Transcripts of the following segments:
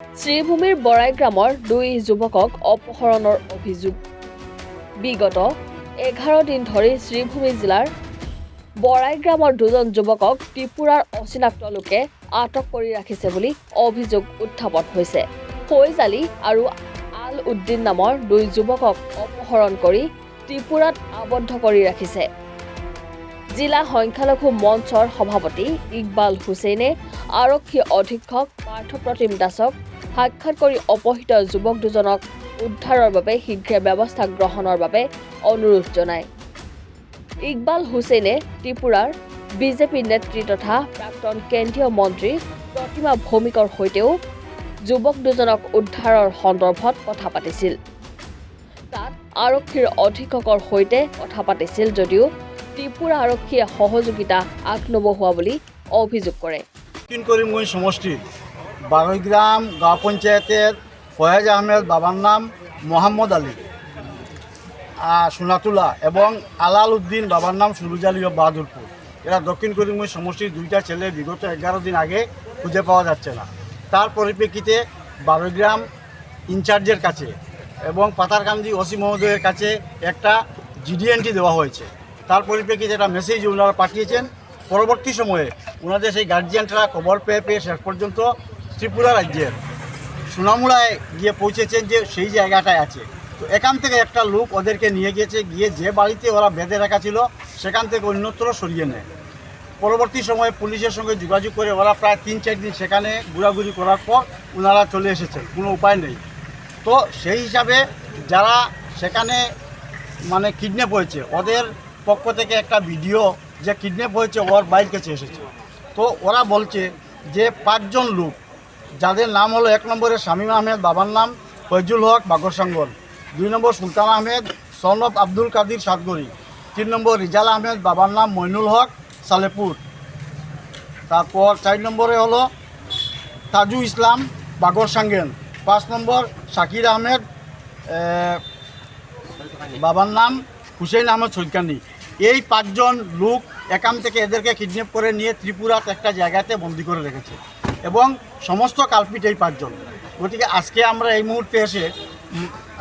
শ্ৰীভূমিৰ বৰাই গ্ৰামৰ 2 যুৱকক অপহৰণৰ অভিযোগ। বিগত 11 দিন ধৰি শ্ৰীভূমি জিলাৰ বৰাই গ্ৰামৰ 2জন যুৱকক ত্ৰিপুৰাৰ অচিনাক্ত লোকে আটক কৰি ৰাখিছে বুলি অভিযোগ উত্থাপন হৈছে। ফৈজ-আলী আৰু আল-উদ্দিন নামৰ 2 যুৱকক অপহৰণ কৰি ত্ৰিপুৰাত আবদ্ধ কৰি ৰাখিছে। জিলা সংখ্যালঘু মঞ্চৰ সভাপতি ইকবাল হুছেইনে আৰক্ষী অধীক্ষক পাৰ্থপ্ৰতিম দাসক সাক্ষাৎ কৰি অপহৃত যুৱক দুজনক উদ্ধাৰৰ বাবে শীঘ্ৰে ব্যৱস্থা গ্ৰহণৰ বাবে অনুৰোধ জনায়। ইকবাল হুছেইনে ত্ৰিপুৰাৰ বিজেপি নেত্ৰী তথা প্ৰাক্তন কেন্দ্ৰীয় মন্ত্ৰী প্ৰতিমা ভৌমিকৰ সৈতেও যুৱক দুজনক উদ্ধাৰৰ সন্দৰ্ভত কথা পাতিছিল। তাত আৰক্ষীৰ অধীক্ষকৰ সৈতে কথা পাতিছিল যদিও ত্ৰিপুৰা আৰক্ষীয়ে সহযোগিতা আগনবঢ়োৱা বুলি অভিযোগ কৰে। দক্ষিণ করিমগঞ্জ সমষ্টি বারৈগ্রাম গাঁও পঞ্চায়েতের ফয়েজ আহমেদ বাবার নাম মোহাম্মদ আলী সোনাতুলা এবং আলাল উদ্দিন বাবার নাম সুরুজ আলী বাহাদুরপুর। এরা দক্ষিণ করিমগঞ্জ সমষ্টির 2টা ছেলে বিগত 11 দিন আগে খুঁজে পাওয়া যাচ্ছে না। তার পরিপ্রেক্ষিতে বারৈগ্রাম ইনচার্জের কাছে এবং পাতারকান্দি ওসি মহোদয়ের কাছে একটা জিডিএনটি দেওয়া হয়েছে। তার পরিপ্রেক্ষিতে একটা মেসেজ ওনারা পাঠিয়েছেন। পরবর্তী সময়ে ওনাদের সেই গার্জিয়ানরা খবর পেয়ে শেষ পর্যন্ত ত্রিপুরা রাজ্যের সোনামুড়ায় গিয়ে পৌঁছেছেন যে সেই জায়গাটায় আছে। তো এখান থেকে একটা লোক ওদেরকে নিয়ে গিয়েছে, গিয়ে যে বাড়িতে ওরা বেঁধে রাখা ছিল সেখান থেকে অন্যত্র সরিয়ে নেয়। পরবর্তী সময়ে পুলিশের সঙ্গে যোগাযোগ করে ওরা প্রায় 3-4 দিন সেখানে ঘোরাঘুরি করার পর ওনারা চলে এসেছেন, কোনো উপায় নেই। তো সেই হিসাবে যারা সেখানে মানে কিডন্যাপ হয়েছে ওদের পক্ষ থেকে একটা ভিডিও যে কিডন্যাপ হয়েছে ওর বাইরের কাছে এসেছে। তো ওরা বলছে যে 5 জন লোক যাদের নাম হলো 1 নম্বরে শামীম আহমেদ বাবার নাম ফয়জুল হক বাগরসাঙ্গল, 2 নম্বর সুলতান আহমেদ সন অফ আব্দুল কাদির সাতগড়ি, 3 নম্বর রিজাল আহমেদ বাবার নাম মইনুল হক সালেপুর, তারপর 4 নম্বরে হলো তাজু ইসলাম বাগরসাঙ্গেন, 5 নম্বর শাকির আহমেদ বাবার নাম হুসেন আহমেদ সৈকানি। এই 5 জন লোক এখান থেকে এদেরকে কিডন্যাপ করে নিয়ে ত্রিপুরার একটা জায়গাতে বন্দি করে রেখেছে এবং সমস্ত কালপিট এই 5 জন। গতিকে আজকে আমরা এই মুহূর্তে এসে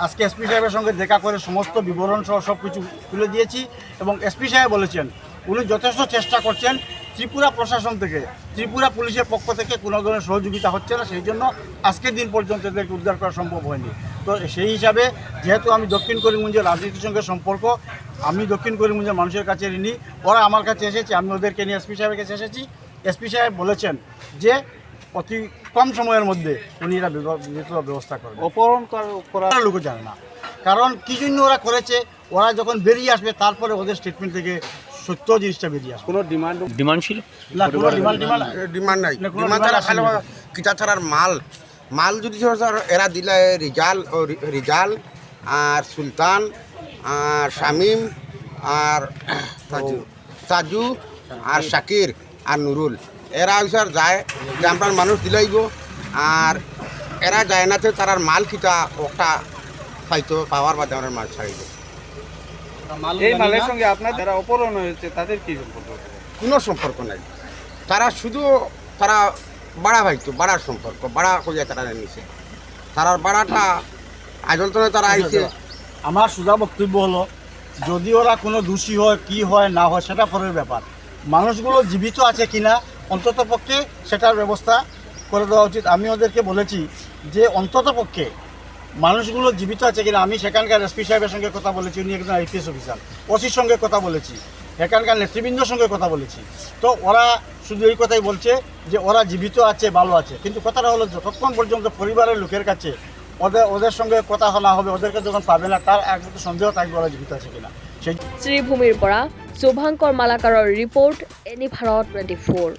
আজকে এসপি সাহেবের সঙ্গে দেখা করে সমস্ত বিবরণ সহ সব কিছু তুলে দিয়েছি এবং এসপি সাহেব বলেছেন উনি যথেষ্ট চেষ্টা করছেন। ত্রিপুরা প্রশাসন থেকে, ত্রিপুরা পুলিশের পক্ষ থেকে কোনো ধরনের সহযোগিতা হচ্ছে না, সেই জন্য আজকের দিন পর্যন্ত এদেরকে উদ্ধার করা সম্ভব হয়নি। তো সেই হিসাবে যেহেতু আমি দক্ষিণ করিমগঞ্জের রাজনীতির সঙ্গে সম্পর্ক, আমি দক্ষিণ করিমগঞ্জের মানুষের কাছে ঋণী, ওরা আমার কাছে এসেছে, আমি ওদেরকে নিয়ে এসপি সাহেবের কাছে এসেছি। এসপি সাহেব বলেছেন যে অতি কম সময়ের মধ্যে উনি এটা ব্যবস্থা করবেন। অপহরণ করার লোকও জানে না, কারণ কী জন্য ওরা করেছে, ওরা যখন বেরিয়ে আসবে তারপরে ওদের স্টেটমেন্ট থেকে সত্য জিনিসটা বেরিয়ে আসবে। কোনো ডিমান্ড ছিল না, কোনো ডিমান্ড নাই। ডিমান্ড ছাড়া খালি কিতা ছাড়ার মাল যদি এরা দিলে রিজাল আর সুলতান আর শামীম আর তাজু আর শাকির আর নুরুল, এরা স্যার যায় যে আমরা মানুষ দিলাইব আর এরা যায় না তো তারার মাল খিতা ওটা পাইতো পাওয়ার বাদে আমরা মাল ছাড়িব। এই মালের সঙ্গে আপনার যারা অপহরণ হয়েছে তাদের কি সম্পর্ক? কোনো সম্পর্ক নাই, তারা শুধু তারা বাড়া পাইতো, বাড়ার সম্পর্ক, বাড়া করিয়া তারা নিছে, তারার বাড়াটা আজলতনে তারা আইছে। আমার সোজা বক্তব্য হলো যদি ওরা কোনো দোষী হয় কি হয় না হয় সেটা পরের ব্যাপার, মানুষগুলো জীবিত আছে কিনা অন্তত পক্ষে সেটার ব্যবস্থা করে দেওয়া উচিত। আমি ওদেরকে বলেছি যে অন্তত পক্ষে মানুষগুলো জীবিত আছে কিনা। আমি সেখানকার এসপি সাহেবের সঙ্গে কথা বলেছি, উনি একজন আইপিএস অফিসার, ওসির সঙ্গে কথা বলেছি, এখানকার নেতৃবৃন্দর সঙ্গে কথা বলেছি। তো ওরা শুধু এই কথাই বলছে যে ওরা জীবিত আছে, ভালো আছে, কিন্তু কথাটা হলো যতক্ষণ পর্যন্ত পরিবারের লোকের কাছে ওদের সঙ্গে কথা না হবে, ওদেরকে যখন পাবে না তার একটু সন্দেহ থাকবে ওরা জীবিত আছে কিনা। সেই শ্ৰীভূমিৰ পৰা শুভাংকৰ মালাকাৰৰ ৰিপৰ্ট এনি ভাৰত 24।